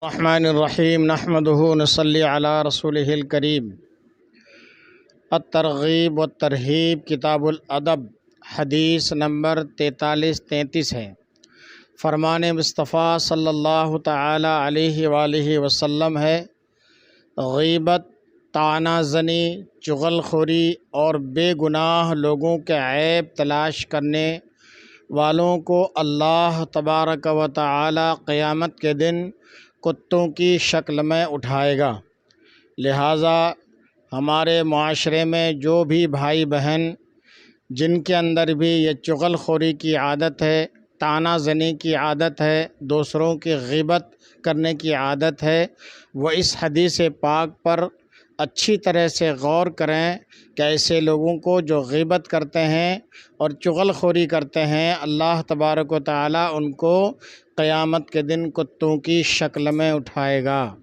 الرحمن الرحیم نحمده نصلی علی رسولہ الکریم۔ الترغیب والترہیب کتاب الادب حدیث نمبر 4333 ہے۔ فرمان مصطفیٰ صلی اللہ تعالی علیہ وآلہ وسلم ہے، غیبت، طعنہ زنی، چغل خوری اور بے گناہ لوگوں کے عیب تلاش کرنے والوں کو اللہ تبارک و تعالی قیامت کے دن کتوں کی شکل میں اٹھائے گا۔ لہٰذا ہمارے معاشرے میں جو بھی بھائی بہن جن کے اندر بھی یہ چغل خوری کی عادت ہے، طعنہ زنی کی عادت ہے، دوسروں کی غیبت کرنے کی عادت ہے، وہ اس حدیث پاک پر اچھی طرح سے غور کریں کہ ایسے لوگوں کو جو غیبت کرتے ہیں اور چغل خوری کرتے ہیں، اللہ تبارک و تعالی ان کو قیامت کے دن کتوں کی شکل میں اٹھائے گا۔